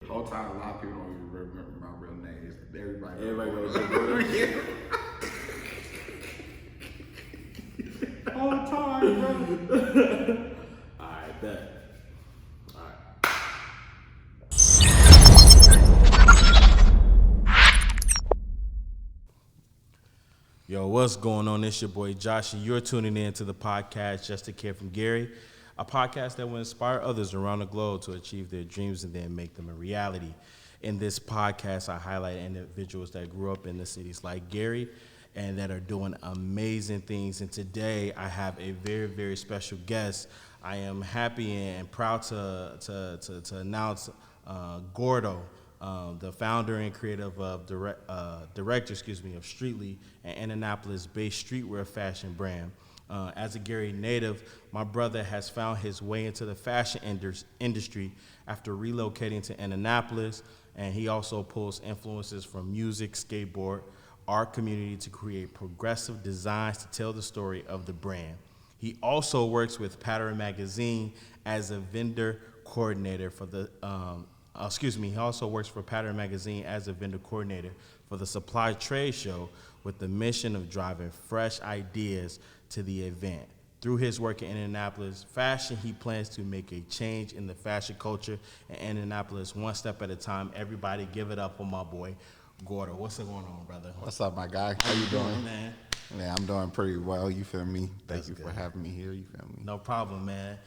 Whole time, a lot of people don't even remember my real names. Everybody goes to Gordo. Whole time, bro. Alright, bet. Alright. Yo, what's going on? It's your boy Josh, and you're tuning in to the podcast Just a Kid from Gary, a podcast that will inspire others around the globe to achieve their dreams and then make them a reality. In this podcast, I highlight individuals that grew up in the cities like Gary and that are doing amazing things. And today, I have a very, very special guest. I am happy and proud to announce Gordo. The founder and creative of director, of Streetly, an Indianapolis-based streetwear fashion brand. As a Gary native, my brother has found his way into the fashion industry after relocating to Indianapolis, and he also pulls influences from music, skateboard, art community to create progressive designs to tell the story of the brand. He also works with Pattern Magazine as a vendor coordinator for the he also works for Pattern Magazine as a vendor coordinator for the Supply Trade Show with the mission of driving fresh ideas to the event. Through his work in Indianapolis fashion, he plans to make a change in the fashion culture in Indianapolis one step at a time. Everybody give it up for my boy, Gordo. What's going on, brother? What's up, my guy? How you doing? Man? Yeah, I'm doing pretty well. You feel me? Thank That's you good. for having me here. You feel me? No problem, man.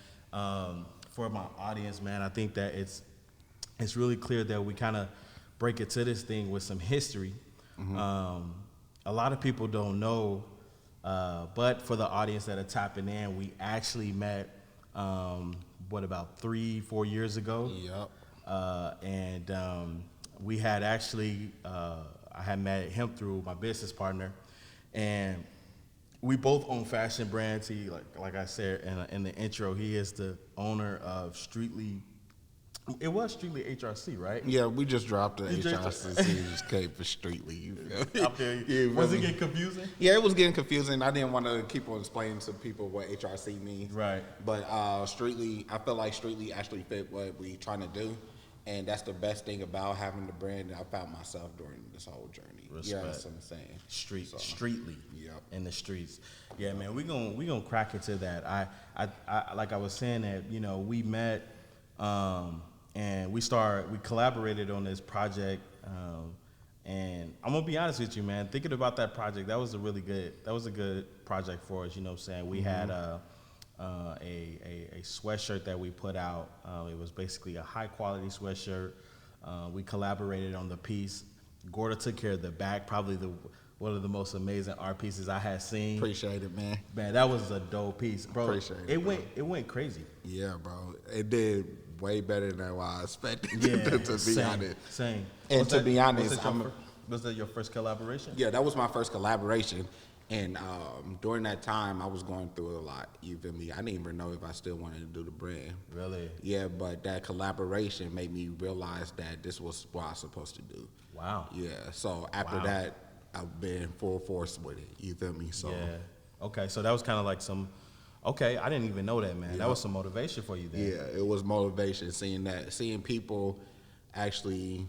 For my audience, man, I think that it's really clear that we kind of break into this thing with some history. A lot of people don't know, but for the audience that are tapping in, we actually met, about 3-4 years ago? Yep. And we had actually, I had met him through my business partner, and we both own fashion brands. He, like I said in the intro, he is the owner of Streetly. It was Streetly HRC, right? Yeah, we just dropped the You just- HRC. just came for Streetly. You feel me? Up there. Yeah, Was it really. getting confusing? Yeah, it was getting confusing. I didn't want to keep on explaining to people what HRC means. Right. But Streetly, I feel like Streetly actually fit what we trying to do. And that's the best thing about having the brand that I found myself during this whole journey. Respect. Yeah, that's what I'm saying. Streetly. Yep. In the streets. Yeah, man, we gonna crack into that. I like I was saying that, we met and we collaborated on this project, and I'm gonna be honest with you, man. Thinking about that project, that was a good project for us. You know what I'm saying? We had a sweatshirt that we put out. It was basically a high quality sweatshirt. We collaborated on the piece. Gorda took care of the back, probably one of the most amazing art pieces I had seen. Appreciate it, man. Man, that was a dope piece, bro. Appreciate it, bro. It went crazy. Yeah, bro. It did way better than what I expected, Yeah, to be same, honest. Same. And to be honest, was that your first collaboration? Yeah, that was my first collaboration. And during that time, I was going through a lot. You feel me? I didn't even know if I still wanted to do the brand. Really? Yeah, but that collaboration made me realize that this was what I was supposed to do. Wow. Yeah, so after Wow. that, I've been full force with it. You feel me? So Yeah. Okay, so that was kind of like okay, I didn't even know that, man. That was some motivation for you then. yeah, it was motivation seeing people actually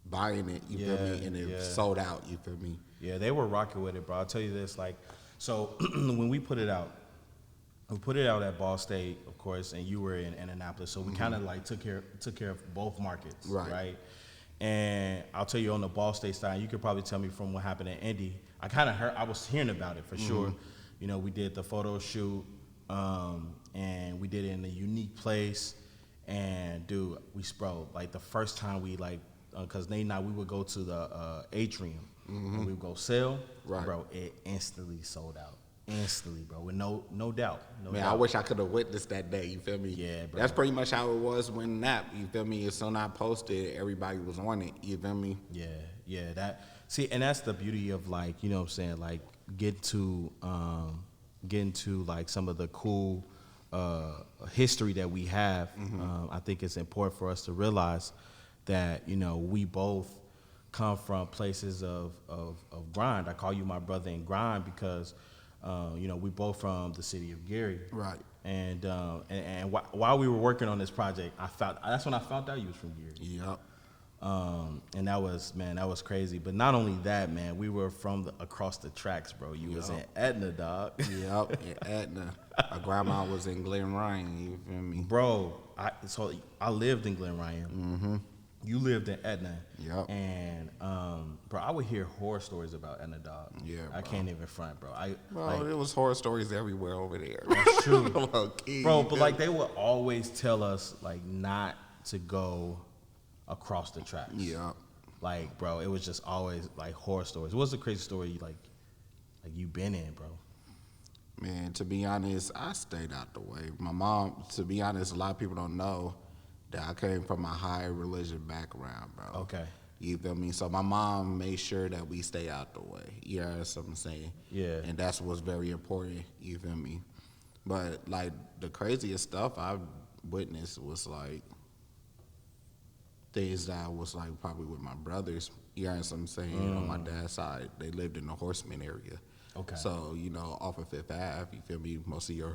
buying it. You feel me? And it sold out. You feel me? Yeah, they were rocking with it, bro. I'll tell you this, so when we put it out at Ball State, of course, and you were in Indianapolis, so we kind of took care of both markets, right? And I'll tell you on the Ball State side, you could probably tell me from what happened in Indy. I was hearing about it for sure. We did the photo shoot, and we did it in a unique place. And dude, like the first time we because Nate and I, we would go to the atrium, and we would go sell, Right. bro. It instantly sold out. Instantly, bro, with no doubt. Man, I wish I could have witnessed that day. You feel me? Yeah, bro. That's pretty much how it was when Nap. You feel me? As soon as I posted, everybody was on it. You feel me? Yeah. And that's the beauty of you know what I'm saying, get to some of the cool history that we have. I think it's important for us to realize that we both come from places of grind. I call you my brother in grind because we both from the city of Gary. Right. And while we were working on this project, that's when I found out you was from Gary. Yep. And that was crazy. But not only that, man, we were from across the tracks, bro. You was in Etna, dog. Yep, in Etna. My grandma was in Glen Ryan, you feel me? Bro, I lived in Glen Ryan. Mm-hmm. You lived in Etna. Yep. And, bro, I would hear horror stories about Etna, dog. Yeah, I bro. can't even front, bro. There was horror stories everywhere over there. That's true. Low-key, Bro, but like they would always tell us like not to go across the tracks. Yeah. Like, bro, it was just always like horror stories. What's the crazy story like you been in, bro? Man, to be honest, I stayed out the way. My mom, to be honest, a lot of people don't know that I came from a high religion background, bro. Okay. You feel me? So my mom made sure that we stay out the way. You know what I'm saying? Yeah. And that's what's very important. You feel me? But like the craziest stuff I witnessed was like things that I was like probably with my brothers. You know what I'm saying? On my dad's side, they lived in the Horseman area. Okay. So, off of Fifth Ave, you feel me? Most of your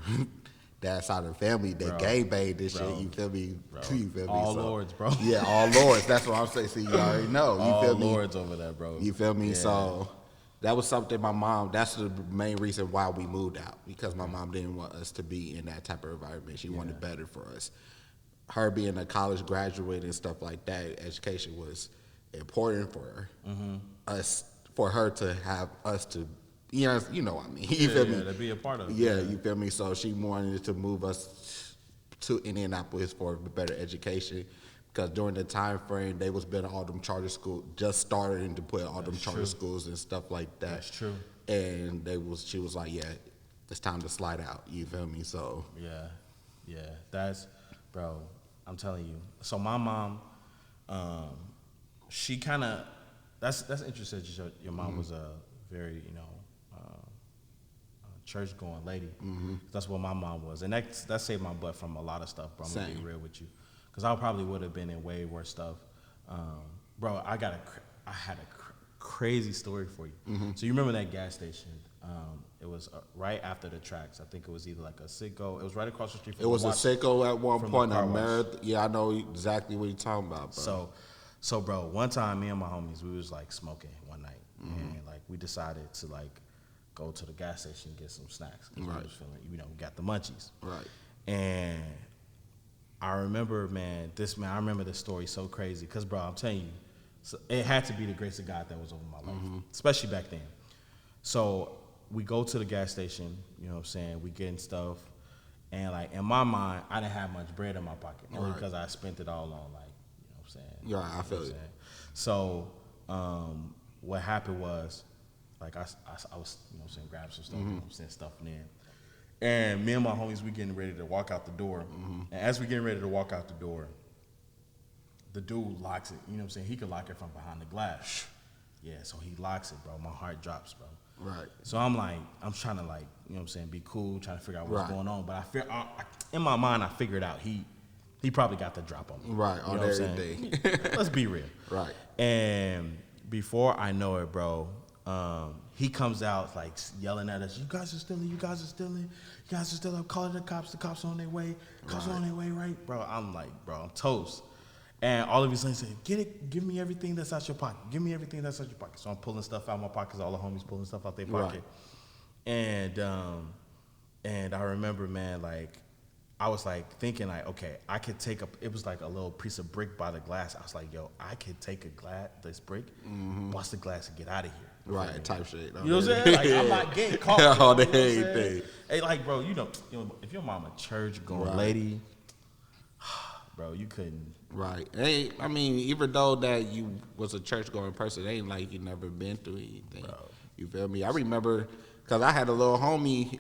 dad's side of the family, they Bro. gang banged this Bro. shit, you feel me? Bro. You feel me? All lords, bro. Yeah, all lords. That's what I'm saying. See, you already know. You All feel me? lords over there, bro. You feel me? Yeah. So that was something my mom, that's the main reason why we moved out, because my mom didn't want us to be in that type of environment. She wanted better for us. Her being a college graduate and stuff like that, education was important for her. Us, for her to have us to, you know what I mean? You feel me? To be a part of it. Yeah, you feel me? So she wanted to move us to Indianapolis for a better education, because during the time frame they was building all them charter schools, just starting to put all them charter schools and stuff like that. That's true. And she was like, yeah, it's time to slide out. You feel me? So Yeah, that's, bro, I'm telling you. So my mom, she kind of, that's interesting that your mom was a very, church-going lady. That's what my mom was. And that saved my butt from a lot of stuff, bro. I'm going to be real with you. Because I probably would have been in way worse stuff. Bro, I had a crazy story for you. So you remember that gas station? It was right after the tracks. I think it was either like a Citgo. It was right across the street from it was a Citgo at one point. the car wash. Yeah, I know exactly what you're talking about, bro. So bro, one time me and my homies, we was like smoking one night, and like we decided to like go to the gas station and get some snacks. Cause Right. we was feeling, we got the munchies. Right. And I remember, I remember this story so crazy, cause bro, I'm telling you, so it had to be the grace of God that was over my life, especially back then. So we go to the gas station, you know what I'm saying? We getting stuff, and like in my mind, I didn't have much bread in my pocket, only Right. because I spent it all on like, you know what I'm saying? Yeah, I feel You know it. what I'm saying? So what happened was, like I was, you know what I'm saying, grabbing some stuff, you know what I'm saying, stuffing in. And me and my homies, we getting ready to walk out the door. And as we getting ready to walk out the door, the dude locks it. You know what I'm saying? He could lock it from behind the glass. Yeah, so he locks it, bro. My heart drops, bro. Right. So I'm trying to like, you know what I'm saying, be cool, trying to figure out what's Right. going on. But in my mind, I figured out he probably got the drop on me. Right, You on know what I'm everything. saying? Let's be real. Right. And before I know it, bro, he comes out like yelling at us, you guys are stealing, I'm calling the cops are on their way, cops are on their way, right? Bro, I'm like, bro, I'm toast. And all of his sons say, give me everything that's out your pocket. Give me everything that's out your pocket. So I'm pulling stuff out of my pockets, all the homies pulling stuff out their pocket. Right. And I remember, man, like, I was like thinking like, okay, I could take it was like a little piece of brick by the glass. I was like, yo, I could take this brick, bust the glass and get out of here. Right, type shit. You know what I'm saying? Like, I'm not getting caught. On you know what I'm everything. saying? Hey, like, bro, if your mom a church-going Right. lady, bro, you couldn't. Right. Hey, I mean, even though that you was a church-going person, it ain't like you never been through anything. Bro. You feel me? I remember, because I had a little homie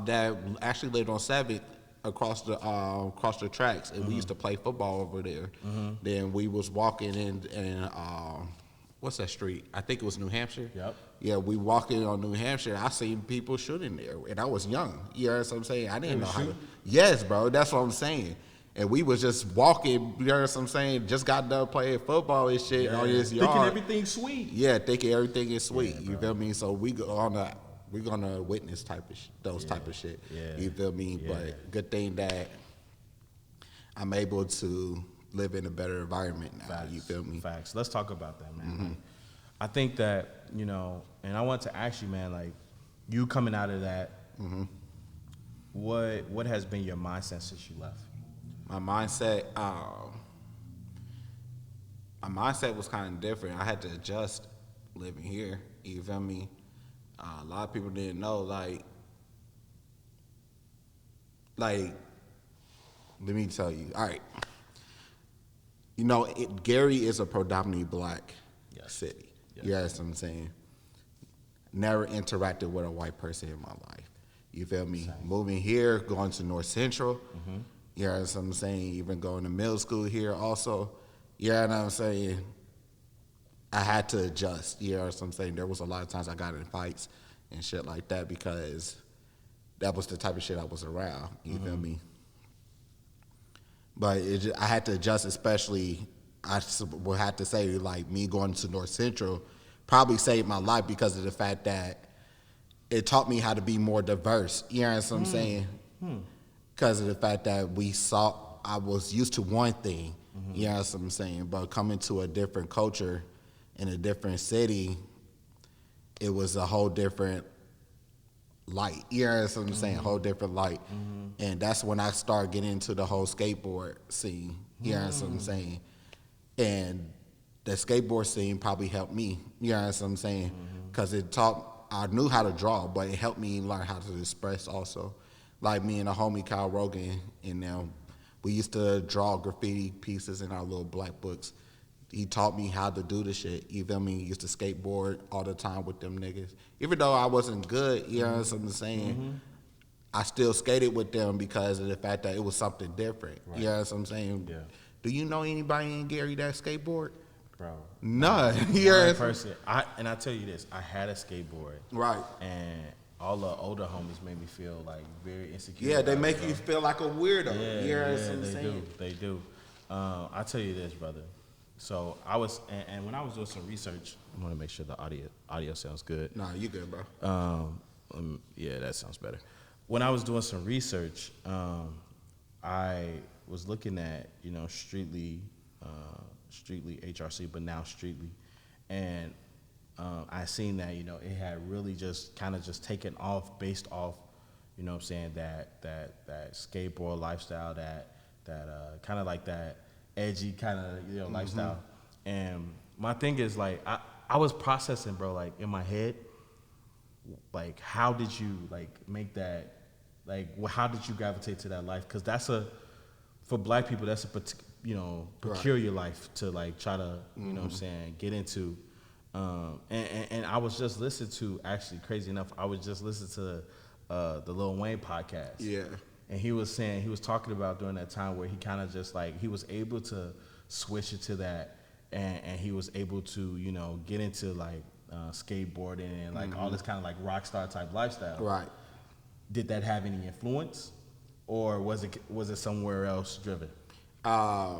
that actually lived on 7th across the tracks, and we used to play football over there. Then we was walking in what's that street? I think it was New Hampshire. Yep. Yeah, we walked in on New Hampshire. I seen people shooting there, and I was young. You know what I'm saying? I didn't know how to. Yes, bro. That's what I'm saying. And we was just walking. You know what I'm saying? Just got done playing football and shit on this yard. Thinking everything sweet. Yeah, thinking everything is sweet. You feel me? So we go on the we're gonna witness those type of shit. Yeah. You feel me? Yeah. But good thing that I'm able to live in a better environment now. Facts. You feel me? Facts. Let's talk about that, man. Like, I think that, you know, and I want to ask you, man, like, you coming out of that, what has been your mindset since you left? My mindset, was kind of different. I had to adjust living here. You feel me? A lot of people didn't know, like, let me tell you. All right. You know, Gary is a predominantly black city. Yes. You know what I'm saying? Never interacted with a white person in my life. You feel me? Same. Moving here, going to North Central. You know what I'm saying? Even going to middle school here also. You know what I'm saying? I had to adjust. You know what I'm saying? There was a lot of times I got in fights and shit like that because that was the type of shit I was around. You feel me? But I had to adjust, especially, I would have to say, like, me going to North Central probably saved my life because of the fact that it taught me how to be more diverse. You know what I'm saying? Because of the fact that I was used to one thing, you know what I'm saying? But coming to a different culture in a different city, it was a whole different light. You know what I'm saying? Whole different light. And that's when I started getting into the whole skateboard scene. You know what I'm saying? And the skateboard scene probably helped me. You know what I'm saying? Because I knew how to draw, but it helped me learn how to express also. Like me and a homie, Kyle Rogan, and them, we used to draw graffiti pieces in our little black books. He taught me how to do the shit. You feel me? He used to skateboard all the time with them niggas. Even though I wasn't good, you know what I'm saying? I still skated with them because of the fact that it was something different. Right. You know what I'm saying? Yeah. Do you know anybody in Gary that skateboard? Bro. None. You know what I'm saying? Person, I tell you this, I had a skateboard. Right. And all the older homies made me feel like very insecure. Yeah, they about make it, bro. you feel like a weirdo. Yeah, You know what yeah, I'm they saying? do. They do. I tell you this, brother. So I was, and when I was doing some research, I want to make sure the audio sounds good. Nah, you good, bro. Yeah, that sounds better. When I was doing some research, I was looking at, you know, Streetly HRC, but now Streetly, and I seen that, you know, it had really just kind of just taken off based off, you know what I'm saying, that skateboard lifestyle, that kind of like that edgy kind of, you know, lifestyle. And my thing is, like, I was processing, bro, like, in my head, like, how did you, like, make that, like, how did you gravitate to that life? Because for black people, that's a peculiar life to, like, try to, you know what I'm saying, get into. And I was just listening to, actually, crazy enough, I was just listening to the Lil Wayne podcast. Yeah. And he was talking about during that time where he kind of just, like, he was able to switch it to that, and he was able to, you know, get into, like, skateboarding and, like, all this kind of, like, rock star type lifestyle. Right. Did that have any influence, or was it somewhere else driven? I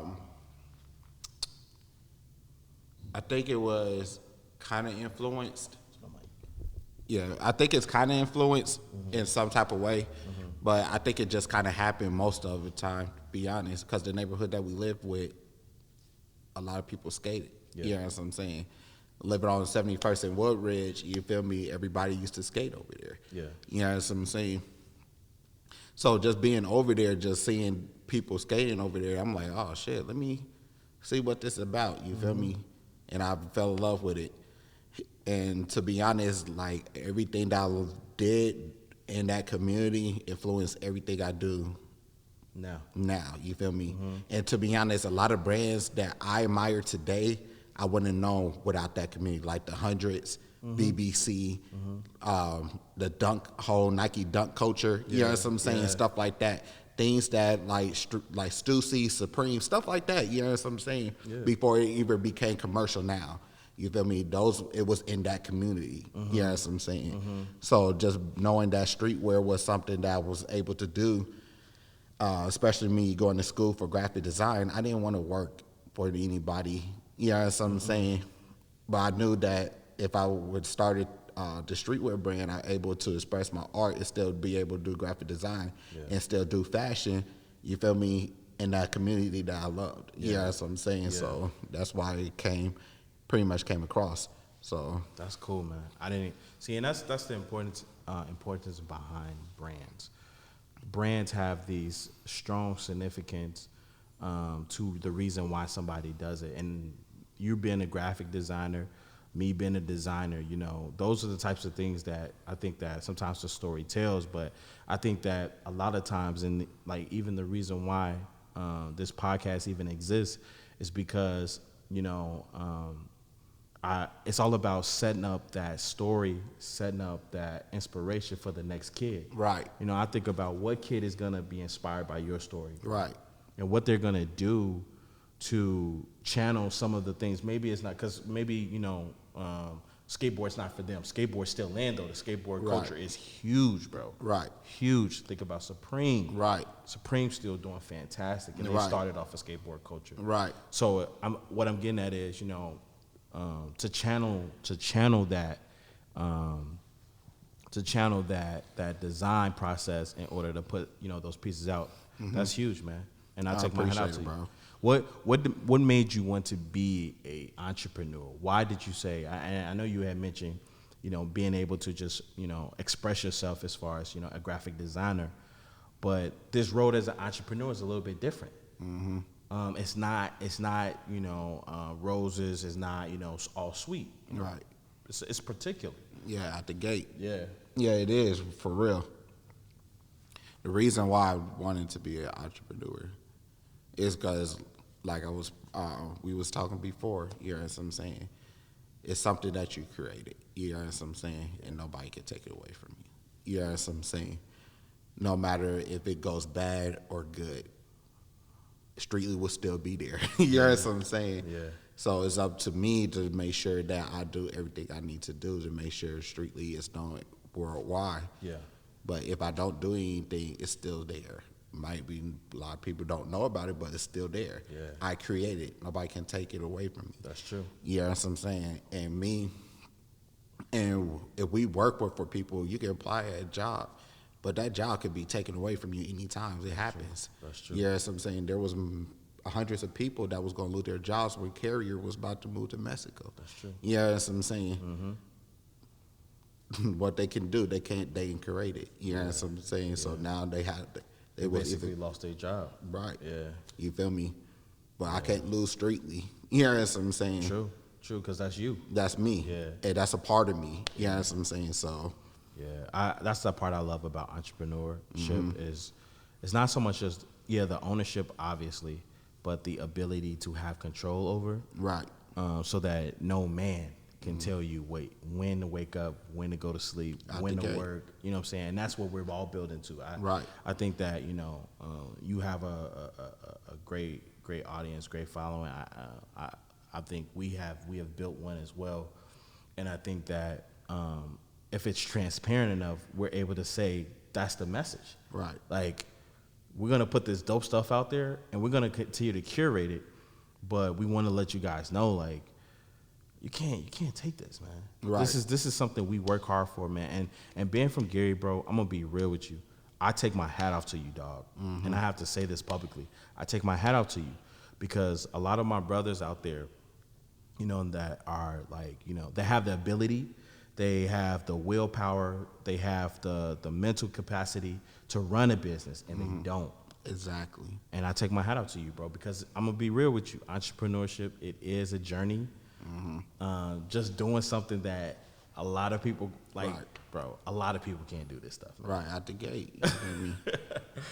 think it was kind of influenced. Yeah, I think it's kind of influenced in some type of way, but I think it just kind of happened most of the time, to be honest, because the neighborhood that we lived with, a lot of people skated. Yeah. You know what I'm saying? Living on 71st and Woodridge, you feel me? Everybody used to skate over there. Yeah. You know what I'm saying? So just being over there, just seeing people skating over there, I'm like, oh shit, let me see what this is about. You feel me? And I fell in love with it. And to be honest, like, everything that I did in that community influenced everything I do now. You feel me? And to be honest, a lot of brands that I admire today, I wouldn't have known without that community, like the Hundreds, BBC, the whole Nike dunk culture. You know what I'm saying? Yeah. Stuff like that. Things that like Stussy, Supreme, stuff like that. You know what I'm saying? Yeah. Before it even became commercial now. You feel me? It was in that community. You know what I'm saying? So just knowing that streetwear was something that I was able to do, especially me going to school for graphic design, I didn't want to work for anybody. You know what I'm saying? But I knew that if I would started the streetwear brand, I'm able to express my art and still be able to do graphic design and still do fashion. You feel me? In that community that I loved. Yeah, that's what I'm saying. So that's why it pretty much came across. So That's cool, man. I didn't see, and that's the importance behind brands. Brands have these strong significance to the reason why somebody does it. And you being a graphic designer, me being a designer, you know, those are the types of things that I think that sometimes the story tells. But I think that a lot of times, and like even the reason why this podcast even exists is because, you know, it's all about setting up that story, setting up that inspiration for the next kid. Right. You know, I think about what kid is gonna be inspired by your story. right. And what they're gonna do to channel some of the things. Maybe it's not, because maybe, you know, skateboard's not for them. Skateboard's still in though. The skateboard culture is huge, bro. Right. Huge. Think about Supreme. Right. Supreme's still doing fantastic, and they Right. started off a skateboard culture. Right. So what I'm getting at is, you know, to channel that design process in order to put, you know, those pieces out. That's huge, man. And I take my hat out appreciate to it, you. bro. What made you want to be a entrepreneur? Why did you say? I know you had mentioned, you know, being able to just, you know, express yourself as far as, you know, a graphic designer, but this road as an entrepreneur is a little bit different. It's not you know, roses. It's not, you know, all sweet. You know? Right. It's particular. Yeah, at the gate. Yeah. Yeah, it is, for real. The reason why I wanted to be an entrepreneur is because, like we was talking before, you know what I'm saying? It's something that you created, you know what I'm saying? And nobody can take it away from you. You know what I'm saying? No matter if it goes bad or good, Streetly will still be there. You know what I'm saying? Yeah. So it's up to me to make sure that I do everything I need to do to make sure Streetly is known worldwide. Yeah. But if I don't do anything, it's still there. Might be a lot of people don't know about it, but it's still there. Yeah. I created it. Nobody can take it away from me. That's true. You know what I'm saying? And if we work for people, you can apply a job, but that job could be taken away from you anytime. It happens. That's true. You know what I'm saying? There was hundreds of people that was going to lose their jobs when Carrier was about to move to Mexico. That's true. You know what I'm saying? What they can do, they can create it. You know what I'm saying? So now they Basically lost their job. right. Yeah. You feel me? But I can't lose Streetly. You know what I'm saying? True, because that's you. That's me. Yeah. And that's a part of me. You know what I'm saying? So Yeah, that's the part I love about entrepreneurship is it's not so much as the ownership obviously, but the ability to have control over, right. so that no man can tell you when to wake up, when to go to sleep, Out when the to gate. work. You know what I'm saying? And that's what we're all building to. Right. I think that, you know, you have a great audience, great following. I think we have built one as well, and I think that if it's transparent enough, we're able to say that's the message. Right. Like, we're gonna put this dope stuff out there, and we're gonna continue to curate it, but we want to let you guys know, like, you can't take this, man. Right. This is something we work hard for, man. And being from Gary, bro, I'm gonna be real with you. I take my hat off to you, dog. And I have to say this publicly. I take my hat off to you because a lot of my brothers out there, you know, that are like, you know, they have the ability, they have the willpower, they have the mental capacity to run a business, and they don't. Exactly. And I take my hat off to you, bro, because I'm gonna be real with you. Entrepreneurship, it is a journey. Just doing something that a lot of people like, Right. bro. A lot of people can't do this stuff. Man. Right out the gate. You feel me?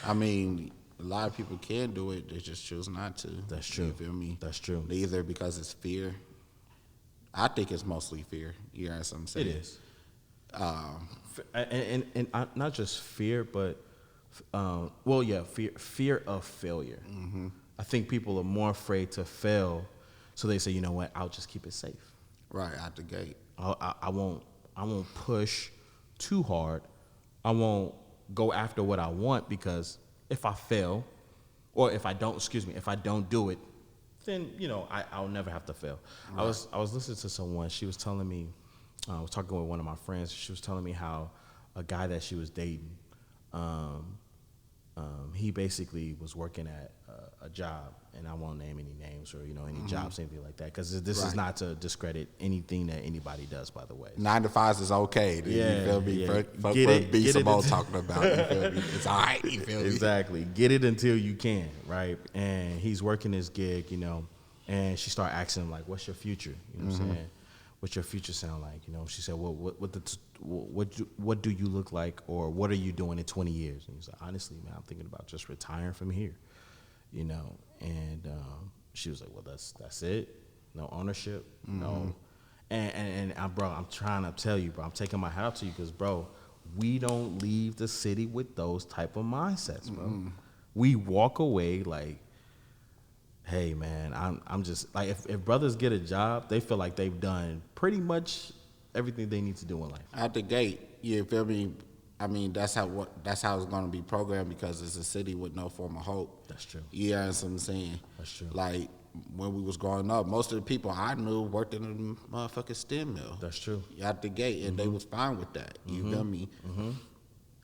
I mean, a lot of people can do it. They just choose not to. That's true. You feel me? That's true. Either because it's fear. I think it's mostly fear. You know what I'm saying? It is. And not just fear, but fear of failure. I think people are more afraid to fail, so they say, you know what, I'll just keep it safe. Right out the gate. I won't push too hard. I won't go after what I want, because if I fail, or if I don't do it, then, you know, I'll never have to fail. Right. I was listening to someone. She was telling me, I was talking with one of my friends. She was telling me how a guy that she was dating, he basically was working at a job, and I won't name any names or any jobs, anything like that, because this is Right. not to discredit anything that anybody does, by the way. 9 to 5 is okay. Yeah, You feel me? yeah. Fuck Get what it- B get it Simone into- talking about. You feel me? It's all right. You feel me? Exactly. Get it until you can, right? And he's working this gig, and she started asking him, like, what's your future? You know what I'm saying? What's your future sound like? She said, well, what do you look like, or what are you doing in 20 years? And he's like, honestly, man, I'm thinking about just retiring from here, And she was like, well, that's it? No ownership? No. And bro, I'm trying to tell you, bro, I'm taking my hat off to you because, bro, we don't leave the city with those type of mindsets, bro. We walk away like, hey, man, I'm just like, if brothers get a job, they feel like they've done pretty much everything they need to do in life. Out the gate, you feel me? I mean, that's how it's going to be programmed because it's a city with no form of hope. That's true. Yeah, that's what I'm saying. That's true. Like, when we was growing up, most of the people I knew worked in a motherfucking STEM mill. That's true. Out the gate, and they was fine with that. You feel me?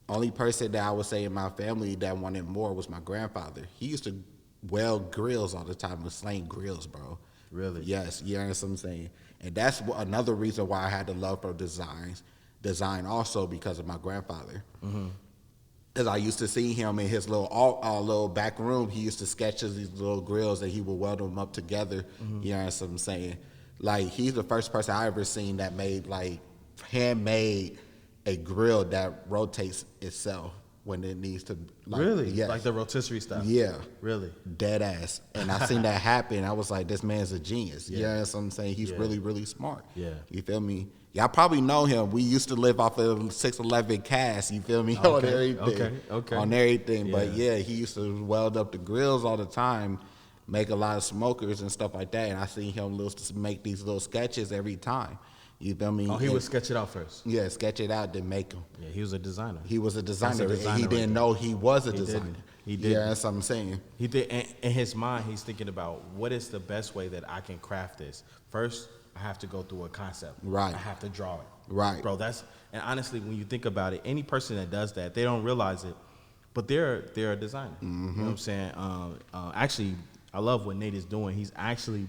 Only person that I would say in my family that wanted more was my grandfather. He used to weld grills all the time, was slaying grills, bro. Really? Yes, you know what I'm saying? And that's another reason why I had the love for design also because of my grandfather. Because I used to see him in his little back room. He used to sketch these little grills and he would weld them up together. You know what I'm saying? Like, he's the first person I ever seen that made, like, handmade a grill that rotates itself when it needs to. Like, Really? yes. Like the rotisserie stuff? Yeah. Really? Dead ass. And I seen that happen. I was like, this man's a genius. Yeah. You know what I'm saying? He's Yeah. really, really smart. Yeah. You feel me? Y'all probably know him. We used to live off of 611 Cass, you feel me? On Okay, everything. okay. On everything. But Yeah. yeah, he used to weld up the grills all the time, make a lot of smokers and stuff like that. And I seen him make these little sketches every time. You feel me? Oh, he And- would sketch it out first. Yeah, sketch it out, then make them. Yeah, he was a designer. He was a designer, and designer he right didn't there. know he was a He designer. didn't. He Yeah, didn't. that's what I'm saying. He did. In his mind, he's thinking about what is the best way that I can craft this. First, I have to go through a concept. Right. I have to draw it. Right. Bro, and honestly, when you think about it, any person that does that, they don't realize it, but they're a designer. You know what I'm saying? Actually, I love what Nate is doing. He's actually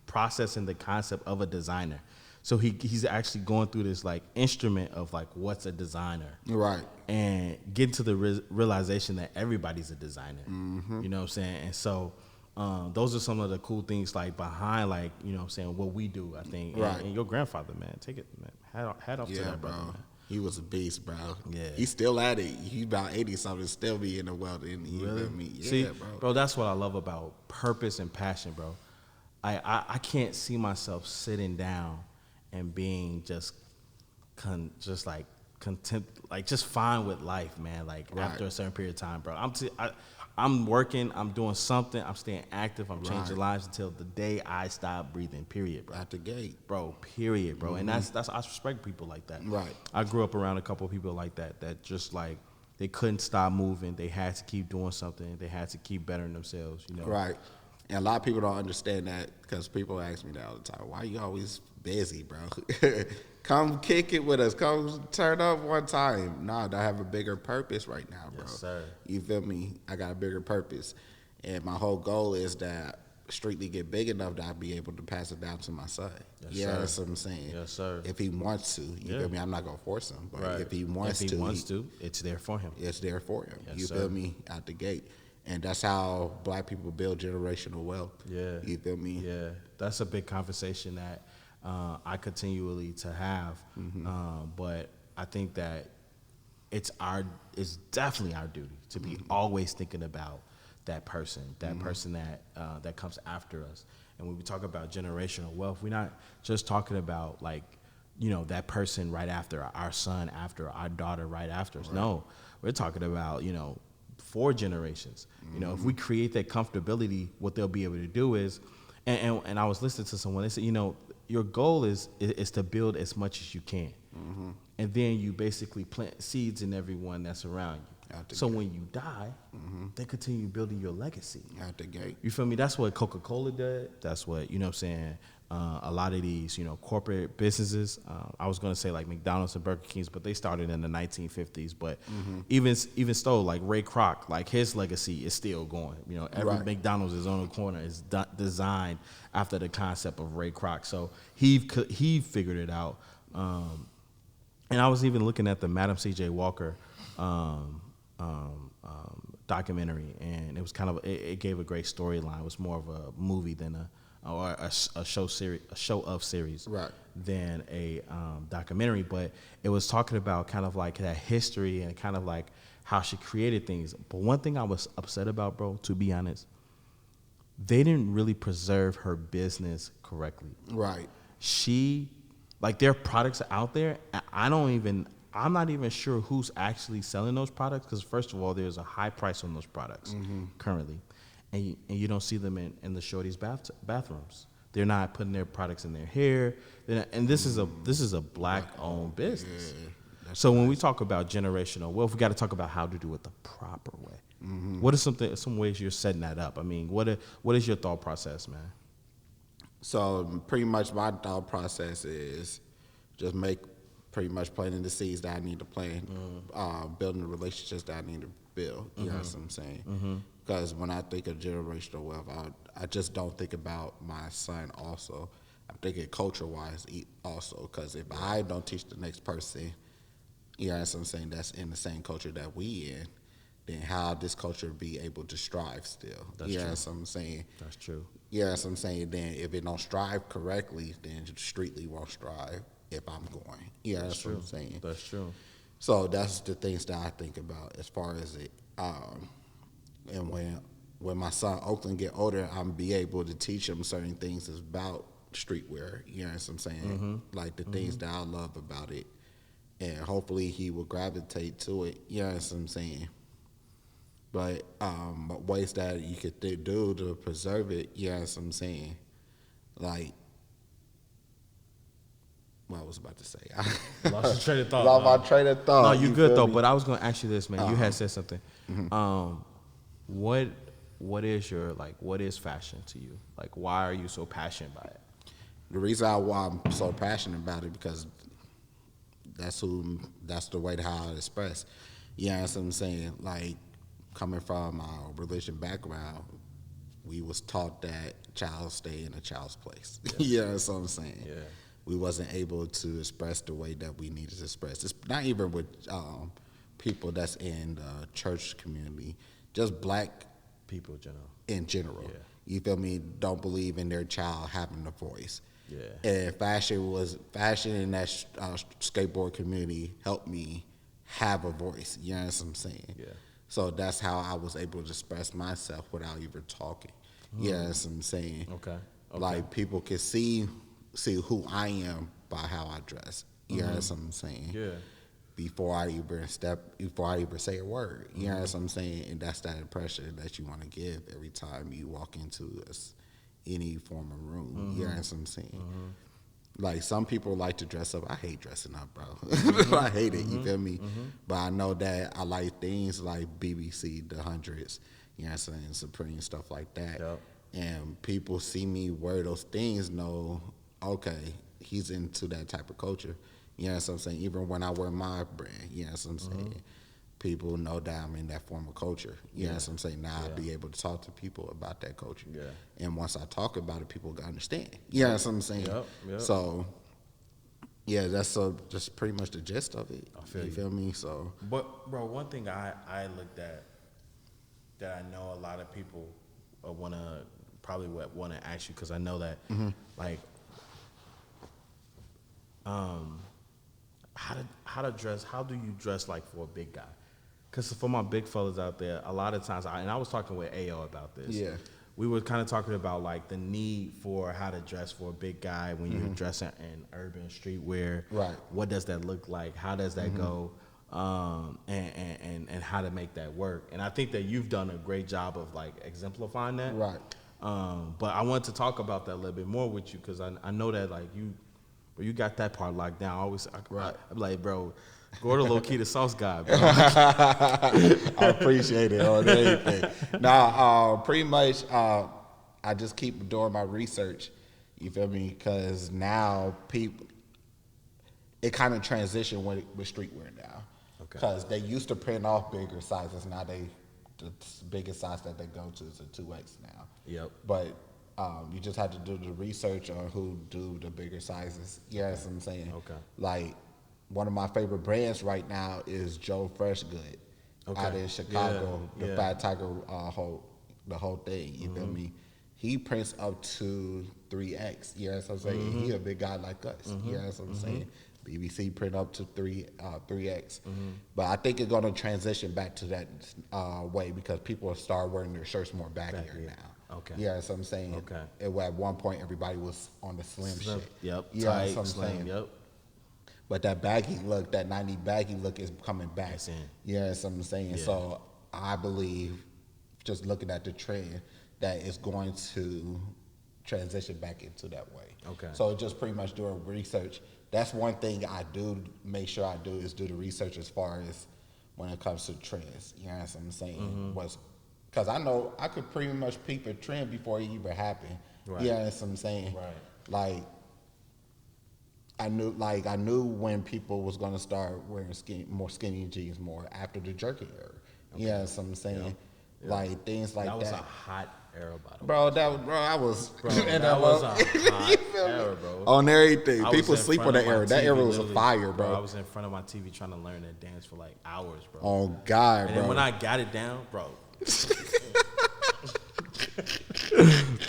processing the concept of a designer. So he's actually going through this like instrument of like what's a designer. Right. And getting to the realization that everybody's a designer. You know what I'm saying? And so those are some of the cool things like behind like, you know what I'm saying, what we do, I think. Right. And your grandfather, man, take it, man. Hat off to Yeah, that bro. brother, man. He was a beast, bro. Yeah. He's still at it. He's about 80 something, still be in the welding. You Really? feel me? Yeah, See, bro. that's what I love about purpose and passion, bro. I can't see myself sitting down and being just like content, like just fine with life, man. Like Right. after a certain period of time, bro. I'm working, I'm doing something, I'm staying active, I'm changing Right. lives until the day I stop breathing. Period, bro. Out the gate. Bro, period, bro. And that's I respect people like that. Right. I grew up around a couple of people like that just like they couldn't stop moving. They had to keep doing something. They had to keep bettering themselves, you know. Right. And a lot of people don't understand that because people ask me that all the time. Why you always busy, bro? Come kick it with us. Come turn up one time. Nah, I have a bigger purpose right now, bro. Yes, sir. You feel me? I got a bigger purpose. And my whole goal is that Strictly get big enough that I'll be able to pass it down to my son. Yes, Yeah, sir. that's what I'm saying. Yes, sir. If he wants to. You Yeah. feel me? I'm not going to force him. But Right. if he wants to, it's there for him. it's there for him. Yes, You sir. feel me? Out the gate. And that's how black people build generational wealth. Yeah. You feel me? Yeah, that's a big conversation that I continually to have. But I think that it's definitely our duty to be always thinking about that person that comes after us. And when we talk about generational wealth, we're not just talking about like, you know, that person right after our son, after our daughter, right after us. Right. No, we're talking about, you know, 4 generations. You know, if we create that comfortability, what they'll be able to do is, and I was listening to someone, they said, you know, your goal is to build as much as you can. And then you basically plant seeds in everyone that's around Out the So gate. when you die, they continue building your legacy. Out the gate. You feel me? That's what Coca-Cola did. That's what, you know what I'm saying, a lot of these, you know, corporate businesses, I was going to say like McDonald's and Burger King's, but they started in the 1950s. But even so, like Ray Kroc, like his legacy is still going. You know, every Right. McDonald's is on the corner is designed after the concept of Ray Kroc. So he figured it out. And I was even looking at the Madam C.J. Walker documentary, and it was kind of it gave a great storyline. It was more of a movie than a show series, Right. than a documentary. But it was talking about kind of like that history and kind of like how she created things. But one thing I was upset about, bro, to be honest, they didn't really preserve her business correctly. Right. She, like, their products are out there. I'm not even sure who's actually selling those products, because first of all, there's a high price on those products currently, and you don't see them in the shorties' bathrooms. They're not putting their products in their hair, and this is a black owned business. So when we talk about generational wealth, we got to talk about how to do it the proper way. What are some ways you're setting that up? I mean, what is your thought process, man? So pretty much my thought process is just pretty much planting the seeds that I need to plant, building the relationships that I need to build. You know what I'm saying? Because when I think of generational wealth, I just don't think about my son also. I'm thinking culture-wise also, because if I don't teach the next person, you know what I'm saying, that's in the same culture that we in, then how this culture be able to strive still. That's you know true. what I'm saying? That's true. Yeah, that's what I'm saying. Then if it don't strive correctly, then Streetly won't strive if I'm going. Yeah, that's what I'm saying. That's true. So that's the things that I think about as far as it. And when my son Oakland get older, I'm be able to teach him certain things about streetwear. You know what I'm saying? Like the things that I love about it, and hopefully he will gravitate to it. You know what I'm saying? But ways that you could do to preserve it, you know what I'm saying? Like, what I was about to say. Lost your train of thought. Lost no. my train of thought. No, you good feel though. me? But I was gonna ask you this, man. You had said something. What is fashion to you? Like, why are you so passionate by it? The reason why I'm so passionate about it because that's the way how I express. You know what I'm saying? Like, coming from our religion background, we was taught that child stay in a child's place. Yeah. You know what I'm saying? Yeah. We wasn't able to express the way that we needed to express. It's not even with people that's in the church community, just black People, general. in general. Yeah. You feel me? Don't believe in their child having a voice. Yeah. And fashion in that skateboard community helped me have a voice. You know what I'm saying? Yeah. So that's how I was able to express myself without even talking. You know what I'm saying? Okay. Like people can see who I am by how I dress. You know what I'm saying? Yeah. Before I even say a word. You know what I'm saying? And that's that impression that you want to give every time you walk into any form of room. You know what I'm saying? Like, some people like to dress up. I hate dressing up, bro. I hate it, you feel me? But I know that I like things like BBC, the Hundreds, you know what I'm saying, Supreme, stuff like that. Yep. And people see me wear those things, know, okay, he's into that type of culture. You know what I'm saying? Even when I wear my brand, you know what I'm saying? People know that I'm in that form of culture. You know what I'm saying? Now I'll be able to talk to people about that culture. Yeah. And once I talk about it, people can understand. You know what I'm saying? Yep. So, yeah, that's just pretty much the gist of it. I feel you you. feel me? So, But bro, one thing I looked at that I know a lot of people want to ask you, because I know that like how do you dress like for a big guy? Because for my big fellas out there, a lot of times, I was talking with AO about this. Yeah. We were kind of talking about like the need for how to dress for a big guy when you're dressing in urban streetwear. Right. What does that look like? How does that go? And how to make that work. And I think that you've done a great job of like exemplifying that. Right. But I wanted to talk about that a little bit more with you, because I know that like you got that part locked down. I'm like, bro, Gordo low key the sauce guy, bro. I appreciate it on anything. Now, pretty much, I just keep doing my research. You feel me? Because now people, it kind of transitioned with streetwear now. Okay. Because they used to print off bigger sizes. Now the biggest size that they go to is a 2X now. Yep. But you just have to do the research on who do the bigger sizes. You know what I'm saying? Okay. Like, one of my favorite brands right now is Joe Freshgood, Okay. out in Chicago. Yeah, The yeah. Fat Tiger the whole thing. You feel me? He prints up to 3X. You know what I'm saying? He a big guy like us. You know what I'm saying? BBC print up to 3X. But I think it's gonna transition back to that way because people will start wearing their shirts more baggier Baggy. now. Okay. You know what I'm saying? Okay. At one point, everybody was on the slim shit. Yep. You know Tight, what I'm slim. saying? Yep. But that baggy look, that 90 baggy look is coming back. That's in. You know what I'm saying? Yeah. So I believe, just looking at the trend, that it's going to transition back into that way. Okay. So just pretty much doing research. That's one thing I do make sure I do is do the research as far as when it comes to trends. You know what I'm saying? Because I know I could pretty much peep a trend before it even happened. Right. You know what I'm saying? Right. Like, I knew when people was gonna start wearing more skinny jeans more after the jerky era. You know what I'm saying? Yep. Like things like That that. was a hot era, by the way. Bro, I was Bro, and that I was was- a you hot feel me? era, bro. On everything. I was People in sleep front on that of my era. That TV era was a literally, fire, bro. I was in front of my TV trying to learn that dance for like hours, bro. Oh God, And bro. then when I got it down, bro.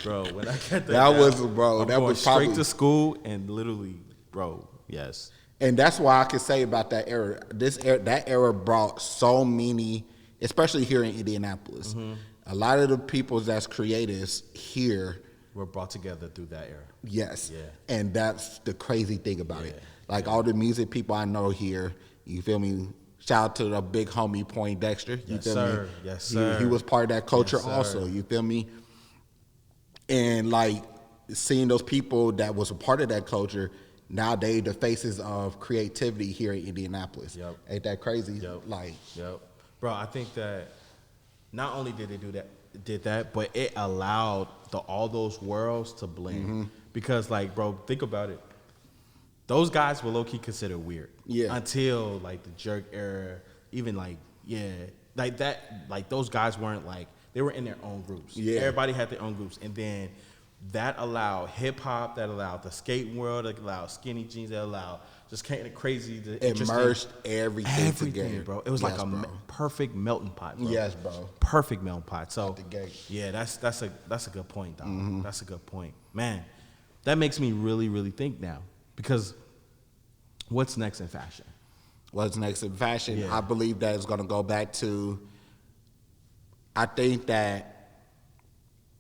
Bro, when I got that down, was, bro, I'm that going was straight probably- to school and literally, bro, yes. And that's why I can say about that era. That era brought so many, especially here in Indianapolis. Mm-hmm. A lot of the people that's creators here, We're brought together through that era. yes. Yeah. And that's the crazy thing about it. Yeah. Like all the music people I know here, you feel me? Shout out to the big homie Point Dexter. You Yes, feel sir. me? Yes, He sir. was part of that culture Yes, sir. also. You feel me? And like seeing those people that was a part of that culture, now they the faces of creativity here in Indianapolis. Yep. Ain't that crazy? Yep. Like, Yep. Bro, I think that not only did they did that, but it allowed all those worlds to blend. Mm-hmm. Because like, bro, think about it. Those guys were low key considered weird. Yeah. Until like the jerk era, even like, yeah, like that, like those guys weren't like, they were in their own groups. Yeah. Everybody had their own groups. And then that allowed hip hop, that allowed the skating world, that allowed skinny jeans, that allowed just kind of crazy, the interesting- immersed everything together. bro. It was Yes, like a bro. perfect melting pot, bro. Yes, bro. Perfect melting pot. So the gate. yeah, that's a good point, dog. Mm-hmm. That's a good point, man. That makes me really, really think now because what's next in fashion? What's next in fashion? Yeah. I believe that it's going to go back to. I think that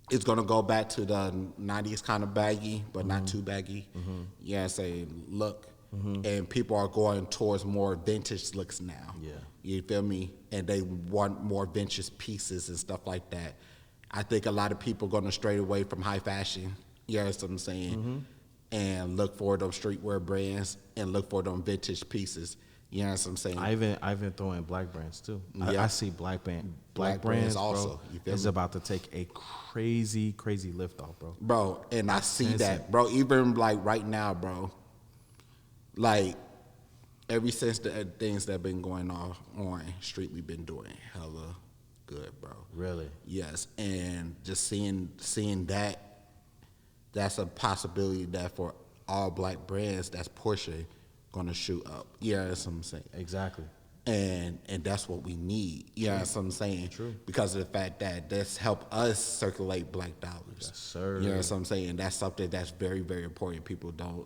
it's going to go back to the 90s kind of baggy, but not too baggy. Yeah, say look. And people are going towards more vintage looks now. Yeah. You feel me? And they want more vintage pieces and stuff like that. I think a lot of people are going to stray away from high fashion. You know what I'm saying? And look for those streetwear brands and look for them vintage pieces. You know what I'm saying? I even throw in black brands too. Yeah. I see black Black brands brands bro, also, you feel is me? about to take a crazy lift off, bro. Bro, and I see Insane. that, bro. Even like right now, bro. Like ever since the things that been going on street, we've been doing hella good, bro. Really? Yes, and just seeing that, that's a possibility that for all black brands, that's Porsche gonna shoot up. Yeah, that's what I'm saying. Exactly. And that's what we need. You know what I'm saying? True. Because of the fact that this help us circulate black dollars. Yes, sir. You know what I'm saying? That's something that's very, very important. People don't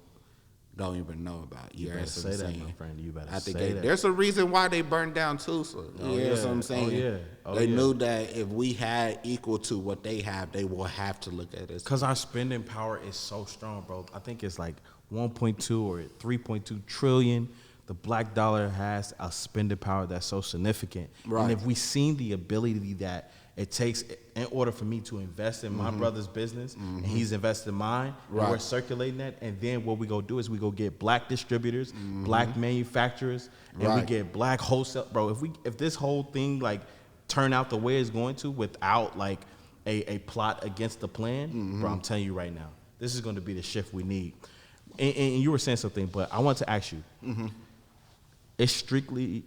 even know about. You know better what say I'm that, saying? my friend. You better I think say that. there's a reason why they burned down Tulsa. Oh, you know what yeah. I'm saying? Oh, yeah. Oh, they yeah. knew that if we had equal to what they have, they will have to look at us. Because our spending power is so strong, bro. I think it's like 1.2 or 3.2 trillion. The black dollar has a spending power that's so significant. Right. And if we seen the ability that it takes, in order for me to invest in my brother's business, and he's invested in mine, and we're circulating that, and then what we go do is we go get black distributors, black manufacturers, and we get black wholesale. Bro, if this whole thing like turn out the way it's going to without like a plot against the plan, bro, I'm telling you right now, this is going to be the shift we need. And you were saying something, but I want to ask you, it's strictly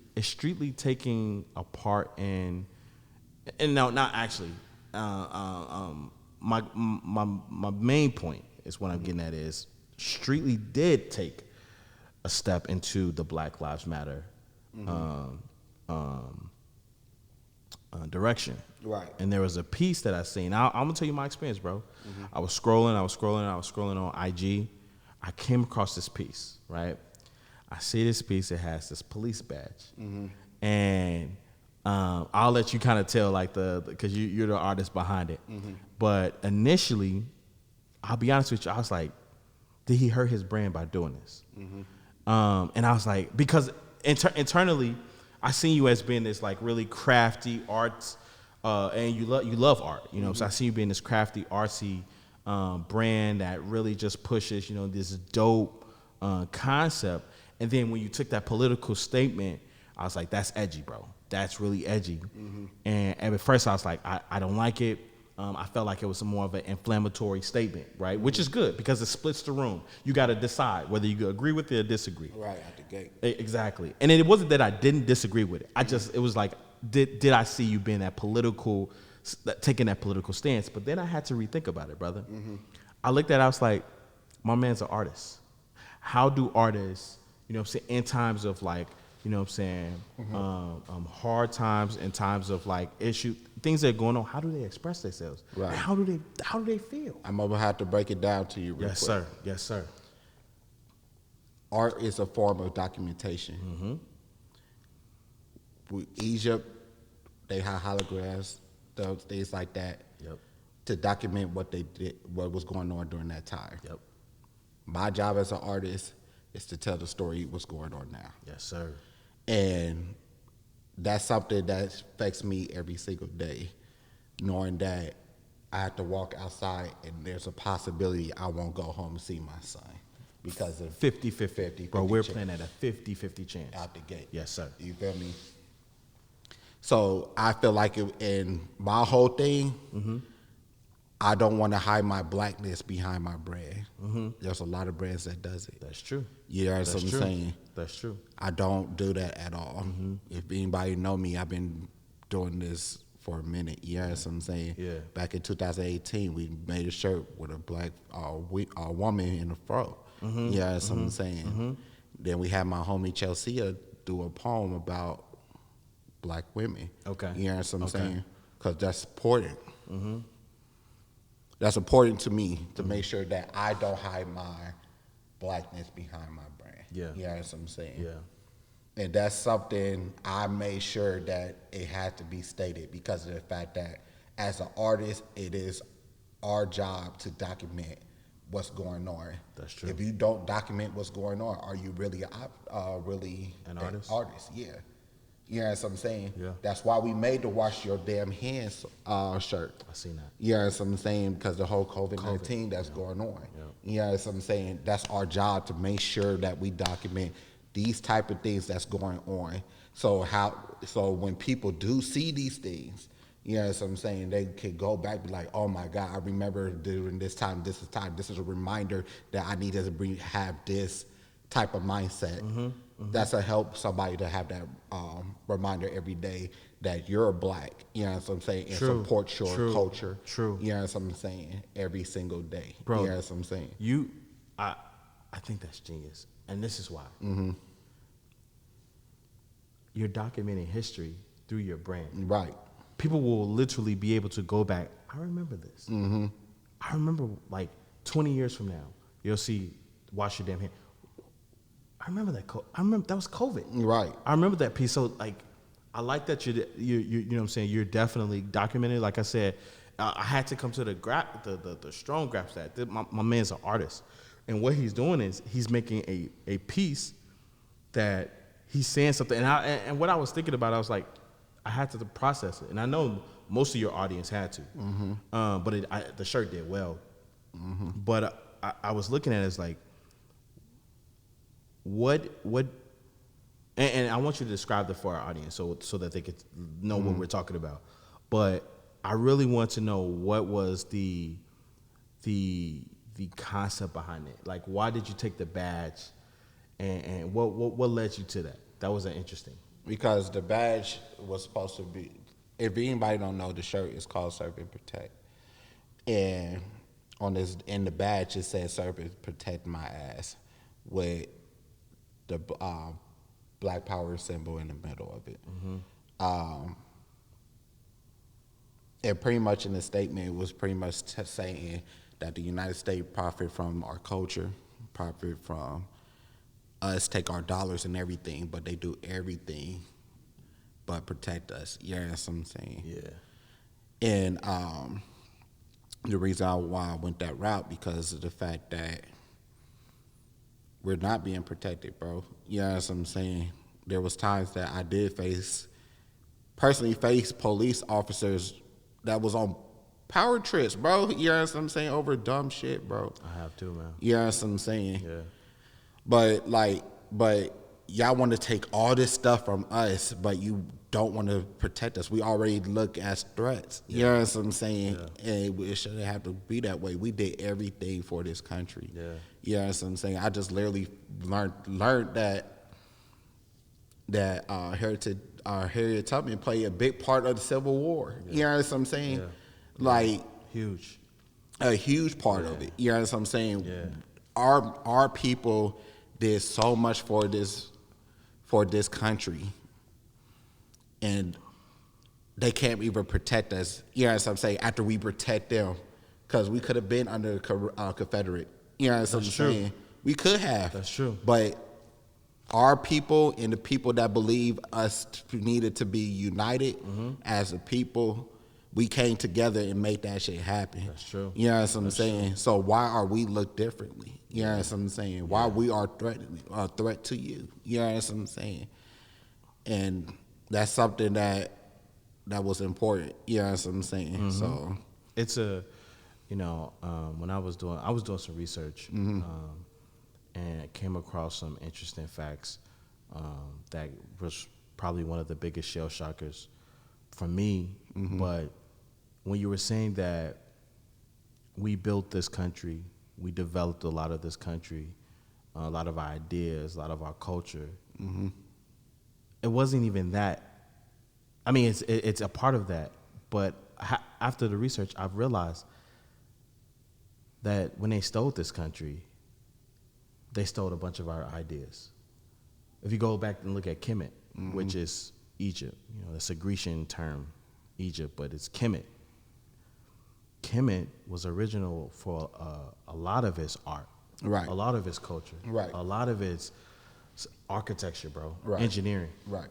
taking a part in, and no, not actually. My main point is what I'm getting at is Streetly did take a step into the Black Lives Matter direction. Right. And there was a piece that I seen. I'm gonna tell you my experience, bro. I was scrolling on IG. I came across this piece, right? I see this piece. It has this police badge, and I'll let you kind of tell, like because you're the artist behind it. But initially, I'll be honest with you, I was like, did he hurt his brand by doing this? And I was like, because internally, I seen you as being this like really crafty arts, and you love art, you know. So I see you being this crafty, artsy brand that really just pushes, you know, this dope concept. And then when you took that political statement, I was like, that's edgy, bro. That's really edgy. And at first I was like, I don't like it. I felt like it was more of an inflammatory statement, right? Which is good because it splits the room. You got to decide whether you agree with it or disagree. Right, at the gate. Exactly. And it wasn't that I didn't disagree with it. It was like, did I see you being taking that political stance? But then I had to rethink about it, brother. I looked at it, I was like, my man's an artist. How do artists, you know what I'm saying, in times of like, you know what I'm saying, hard times, in times of like issue, things that are going on, how do they express themselves? Right. And how do they feel? I'm gonna have to break it down to you real Yes, quick. sir. Yes, sir. Art is a form of documentation. With Egypt, they had holographs, things like that, to document what they did, what was going on during that time. My job as an artist is to tell the story what's going on now. Yes, sir. And that's something that affects me every single day, knowing that I have to walk outside and there's a possibility I won't go home and see my son because of 50-50. Bro, we're playing at a 50-50 chance. out the gate. Yes, sir. You feel me? So I feel like in my whole thing, I don't want to hide my blackness behind my brand. There's a lot of brands that does it. That's true. You know what I'm saying? That's true. I don't do that at all. If anybody know me, I've been doing this for a minute. You know what I'm saying? Yeah. Back in 2018, we made a shirt with a black woman in the fro. You know what I'm saying? Then we had my homie Chelsea do a poem about black women. Okay. You know what I'm saying? Because that's important. That's important to me to make sure that I don't hide my blackness behind my brand. Yeah. You know what I'm saying? Yeah. And that's something I made sure that it had to be stated because of the fact that as an artist, it is our job to document what's going on. That's true. If you don't document what's going on, are you really An artist? Yeah. You know what I'm saying? Yeah. That's why we made the Wash Your Damn Hands shirt. I seen that. You know what I'm saying? Because the whole COVID-19 that's going on. You know what I'm saying? That's our job to make sure that we document these type of things that's going on. So when people do see these things, you know what I'm saying, they can go back and be like, oh my God, I remember during this time, this is a reminder that I need to have this type of mindset. That's to help somebody to have that reminder every day that you're black, you know what I'm saying, and support your culture. You know what I'm saying, every single day. Bro, you know what I'm saying? I think that's genius. And this is why. You're documenting history through your brand. Right. People will literally be able to go back. I remember this. I remember like 20 years from now, you'll see Wash Your Damn Hands. I remember that. I remember that was COVID. Right. I remember that piece. So like, I like that you know what I'm saying. You're definitely documenting. Like I said, I had to come to the strong grasp that my man's an artist, and what he's doing is he's making a piece that he's saying something. And what I was thinking about, I was like, I had to process it. And I know most of your audience had to. But the shirt did well. But I was looking at it as like, what, and I want you to describe it for our audience so that they could know what we're talking about. But I really want to know what was the concept behind it. Like, why did you take the badge, and what led you to that? That was interesting. Because the badge was supposed to be, if anybody don't know, the shirt is called Serve and Protect. And in the badge, it says Serve and Protect my ass with the Black Power symbol in the middle of it. And pretty much in the statement, it was pretty much saying that the United States profit from our culture, profit from us, take our dollars and everything, but they do everything but protect us. Yeah, that's what I'm saying. Yeah. And the reason why I went that route, because of the fact that we're not being protected, bro. You know what I'm saying? There was times that I did personally face police officers that was on power trips, bro. You know what I'm saying? Over dumb shit, bro. I have too, man. You know what I'm saying? Yeah. But y'all want to take all this stuff from us, but you don't want to protect us. We already look as threats. You know what I'm saying? Yeah. And it shouldn't have to be that way. We did everything for this country. Yeah. You know what I'm saying? I just literally learned that Harriet Tubman played a big part of the Civil War. Yeah. You know what I'm saying? Yeah. Like, huge. A huge part of it. You know what I'm saying? Yeah. Our people did so much for this country, and they can't even protect us. You know what I'm saying? After we protect them, because we could have been under Confederate. You know what I'm saying? We could have. That's true. But our people and the people that believe us needed to be united as a people, we came together and made that shit happen. That's true. You know what I'm saying? So why are we looked differently? You know what I'm saying? Why we are a threat to you? You know what I'm saying? And that's something that was important. You know what I'm saying? So it's when I was doing some research, and came across some interesting facts that was probably one of the biggest shell shockers for me. But when you were saying that we built this country, we developed a lot of this country, a lot of our ideas, a lot of our culture, it wasn't even that. I mean, it's a part of that. But after the research, I've realized that when they stole this country, they stole a bunch of our ideas. If you go back and look at Kemet, which is Egypt, that's a Grecian term, Egypt, but it's Kemet. Kemet was original for a lot of its art, right? A lot of its culture, right? A lot of its architecture, bro, right? Engineering, right?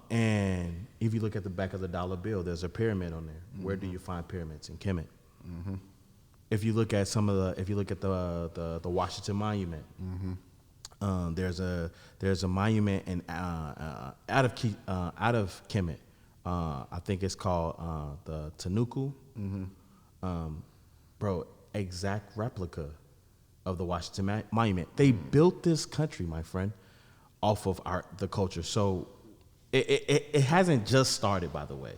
And if you look at the back of the dollar bill, there's a pyramid on there. Where do you find pyramids in Kemet? If you look at the Washington Monument, there's a monument out of Kemet. I think it's called the Tanuku. Bro, exact replica of the Washington Monument. They built this country, my friend, off of the culture. So it hasn't just started, by the way.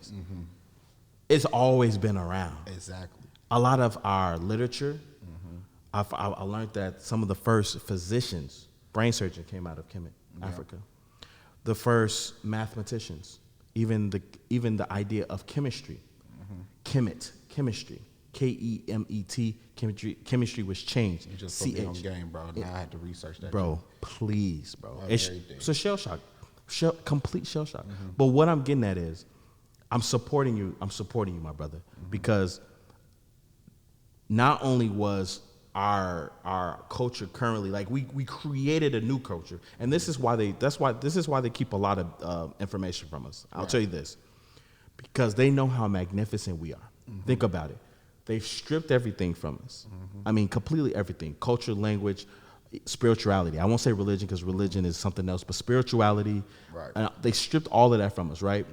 It's always been around. Exactly. A lot of our literature, I learned that some of the first physicians, brain surgeons, came out of Kemet, Africa. The first mathematicians, even the idea of chemistry, Kemet, chemistry, Kemet, chemistry was changed. You just put me on game, bro. Now I had to research that. Bro, please, bro. It's a shell shock, complete shell shock. But what I'm getting at is, I'm supporting you, my brother, because not only was our culture currently, like we created a new culture, and this is why they keep a lot of information from us. I'll tell you this, because they know how magnificent we are. Think about it. They've stripped everything from us. I mean, completely everything: culture, language, spirituality. I won't say religion, because religion is something else, but spirituality. Right. They stripped all of that from us, right?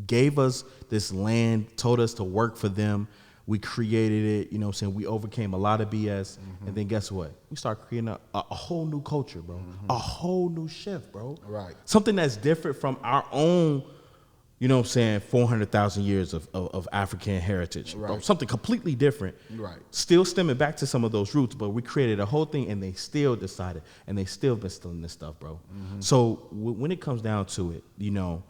gave us this land, told us to work for them. We created it, you know what I'm saying? We overcame a lot of BS. And then guess what? We start creating a whole new culture, bro. A whole new shift, bro. Right. Something that's different from our own, you know what I'm saying, 400,000 years of African heritage. Bro. Right. Something completely different. Right. Still stemming back to some of those roots, but we created a whole thing and they still decided, and they still been stealing this stuff, bro. So when it comes down to it, you know,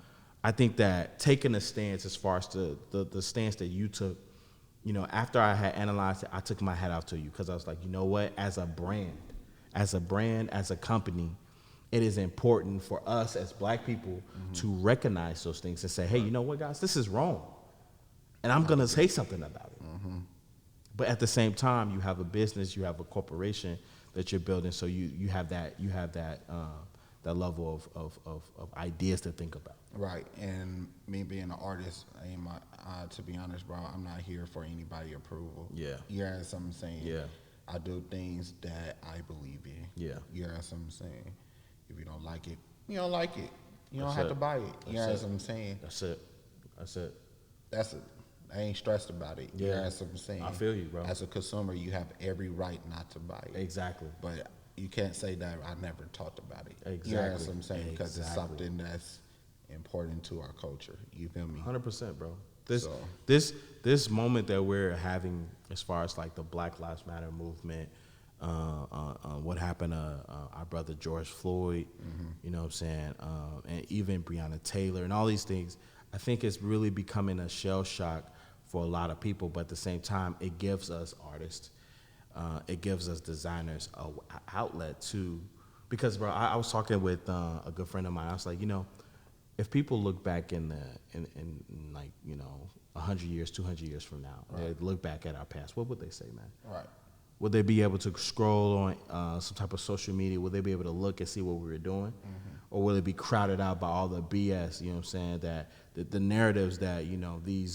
I think that taking a stance as far as the stance that you took, you know, after I had analyzed it, I took my hat off to you because I was like, you know what, as a brand, as a company, it is important for us as black people to recognize those things and say, hey, you know what, guys, this is wrong. And I'm going to say something about it. But at the same time, you have a business, you have a corporation that you're building, so you have that level of ideas to think about. Right, and me being an artist, to be honest, bro, I'm not here for anybody approval. Yeah. You hear what I'm saying? Yeah. I do things that I believe in. Yeah. You hear what I'm saying? If you don't like it, you don't like it. You don't That's have it. to buy it. You hear That's what it. I'm saying? That's it. That's it. I ain't stressed about it. You Yeah. hear what I'm saying? I feel you, bro. As a consumer, you have every right not to buy it. Exactly. But you can't say that I never talked about it. Exactly. You know what I'm saying? Because it's Exactly. something that's important to our culture. You feel me? 100%, bro. So- This moment that we're having, as far as like the Black Lives Matter movement, what happened to our brother George Floyd, you know what I'm saying, and even Breonna Taylor and all these things, I think it's really becoming a shell shock for a lot of people. But at the same time, it gives us artists, it gives us designers a outlet to, because bro, I was talking with a good friend of mine. I was like, you know, if people look back in like, you know, 100 years, 200 years from now, they look back at our past, what would they say, man? Right. Would they be able to scroll on some type of social media? Would they be able to look and see what we were doing? Or will it be crowded out by all the BS, you know what I'm saying, that the narratives that, you know, the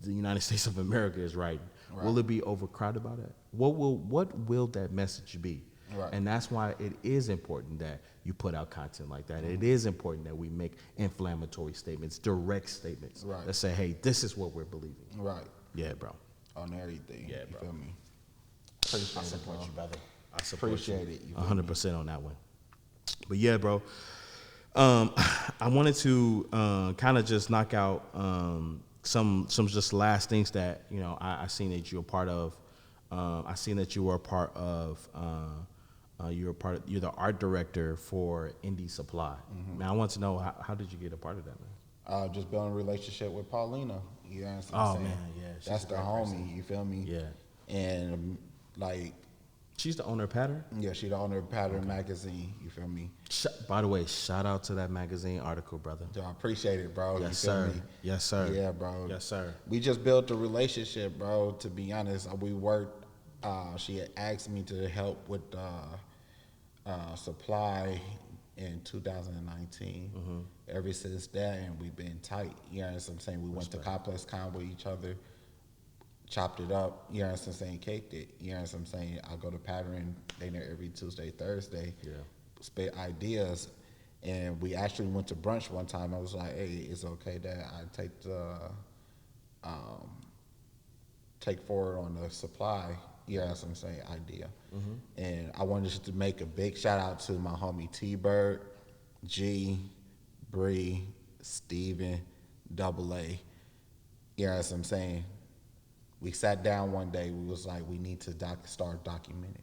United States of America is writing? Right. Will it be overcrowded by that? What will that message be? Right. And that's why it is important that you put out content like that. It is important that we make inflammatory statements, direct statements Right. that say, hey, this is what we're believing. Right. Yeah, bro. On everything. Yeah, you bro. feel me? I Appreciate it, support bro. you, brother. I support Appreciate you. it. You feel me? 100% on that one. But yeah, bro. I wanted to kind of just knock out some just last things that, you know, I seen that you're a part of. I seen that you were a part of. You're the art director for Indie Supply. Man, I want to know how did you get a part of that, man? Just building a relationship with Paulina. You know what I'm Oh, saying? man, yeah, she's That's a the great homie. person. You feel me? Yeah. And like, She's the owner of Pattern. yeah, she the owner of Pattern Magazine. You feel me? By the way, shout out to that magazine article, brother. So I appreciate it, bro. Yes, you feel sir. me? Yes, sir. Yeah, bro. Yes, sir. We just built a relationship, bro. To be honest, we worked. She had asked me to help with supply in 2019. Ever since that, and we've been tight. You know what I'm saying? We went to Complex Con with each other, chopped it up. You know what I'm saying? Caked it. You know what I'm saying? I go to Pattern. They there every Tuesday, Thursday. Yeah. Spit ideas. And we actually went to brunch one time. I was like, hey, it's okay that I take forward on the supply, you know what I'm saying, idea. And I wanted to make a big shout out to my homie T-Bird, G, Bree, Steven, Double A. You know what I'm saying? We sat down one day, we was like, we need to start documenting.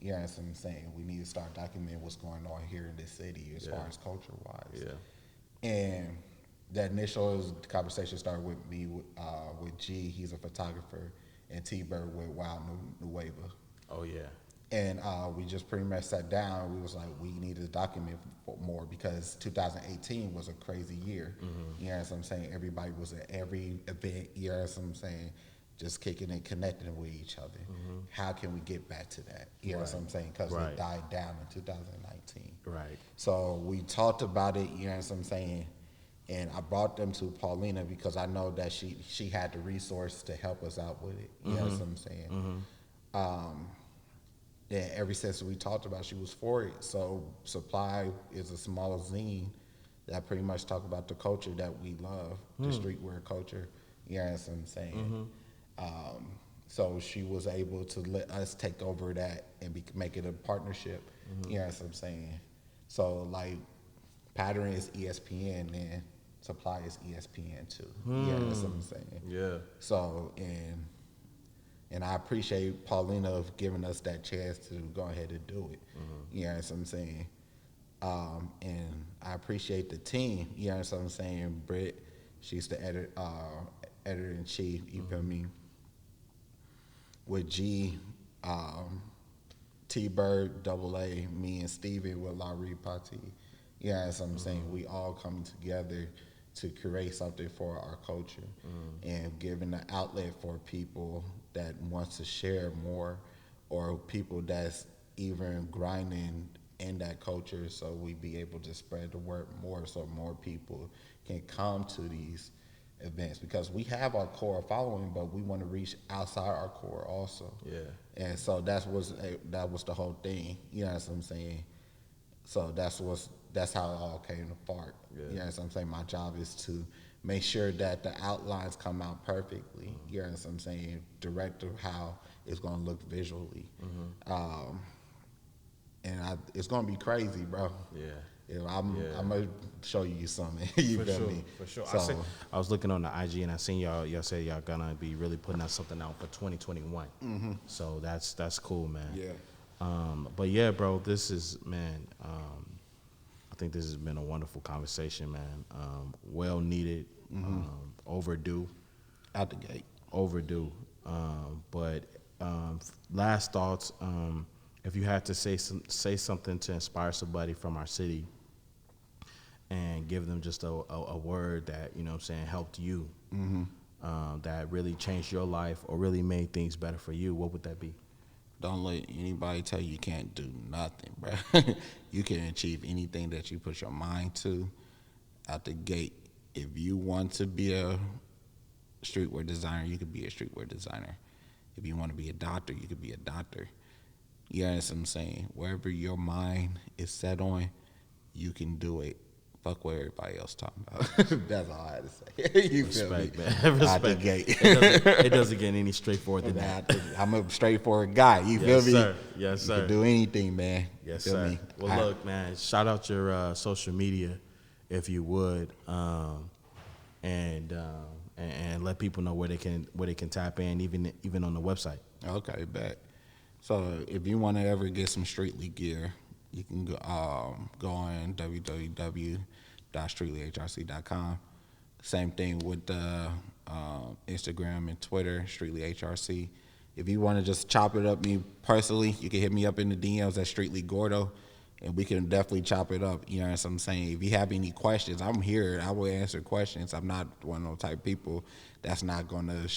You know what I'm saying? We need to start documenting what's going on here in this city as far as culture-wise. Yeah. And that initial conversation started with me with G, he's a photographer, and T-Bird with Wild Nueva. Oh yeah. And we just pretty much sat down. We was like, we need to document more because 2018 was a crazy year. You know what I'm saying? Everybody was at every event. You know what I'm saying? Just kicking and connecting with each other. How can we get back to that? You know what I'm saying? Because Right. it died down in 2019. Right. So we talked about it, you know what I'm saying? And I brought them to Paulina because I know that she had the resource to help us out with it. You know what I'm saying? And ever since we talked about it, she was for it. So Supply is a small zine that pretty much talk about the culture that we love, the streetwear culture. You know what I'm saying? So she was able to let us take over that and make it a partnership. You know what I'm saying? So like, pattern is ESPN and supply is ESPN too. You know what I'm saying? Yeah. So and I appreciate Paulina of giving us that chance to go ahead and do it. You know what I'm saying? And I appreciate the team. You know what I'm saying? Britt, she's the editor-in-chief, you feel me? With G, T-Bird, Double A, me and Steven with La Repartie. You know what I'm saying? We all come together to create something for our culture and giving an outlet for people that wants to share more, or people that's even grinding in that culture, so we be able to spread the word more, so more people can come to these events, because we have our core following, but we want to reach outside our core also. Yeah. And so that was the whole thing. You know what I'm saying? So that's how it all came apart. Yeah. You know what I'm saying? My job is to make sure that the outlines come out perfectly. You know what I'm saying? Direct of how it's going to look visually. And it's going to be crazy, bro. Yeah. You know, I'm going to show you something. You For feel sure, me? for sure. So, I was looking on the IG and I seen y'all said y'all gonna be really putting out something out for 2021. So that's cool, man. yeah. But yeah, bro, this is, man, I think this has been a wonderful conversation, man. Well needed, overdue. Out the gate. Overdue. But last thoughts, if you had to say something to inspire somebody from our city and give them just a word that, you know what I'm saying, helped you, that really changed your life or really made things better for you, what would that be? Don't let anybody tell you can't do nothing, bro. You can achieve anything that you put your mind to out the gate. If you want to be a streetwear designer, you could be a streetwear designer. If you want to be a doctor, you could be a doctor. You know what I'm saying? Wherever your mind is set on, you can do it. Fuck what everybody else talking about. That's all I had to say. You Respect, feel me? man. Respect. Out the gate. It doesn't get any straightforward than that. I'm a straightforward guy. You feel Yes, me? sir. Yes, sir. You can do anything, man. Yes, Feel sir. me? Well, look, man, shout out your social media, if you would, and let people know where they can tap in, even on the website. Okay, bet. So if you want to ever get some Streetly gear, you can go on www.streetlyhrc.com. Same thing with the Instagram and Twitter, StreetlyHRC. If you want to just chop it up, me personally, you can hit me up in the DMs at Streetly Gordo, and we can definitely chop it up. You know what I'm saying? If you have any questions, I'm here. I will answer questions. I'm not one of those type of people that's not going to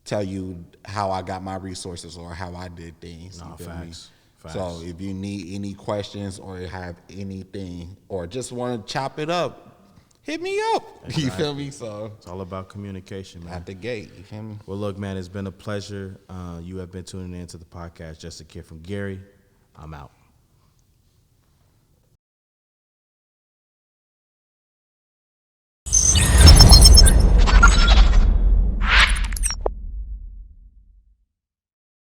tell you how I got my resources or how I did things. No, You feel me? facts. Facts. So if you need any questions or have anything or just want to chop it up, hit me up. Exactly. You feel me? So It's all about communication, man. at the gate, you feel me? Well, look, man, it's been a pleasure. You have been tuning in to the podcast, Just a Kid from Gary. I'm out.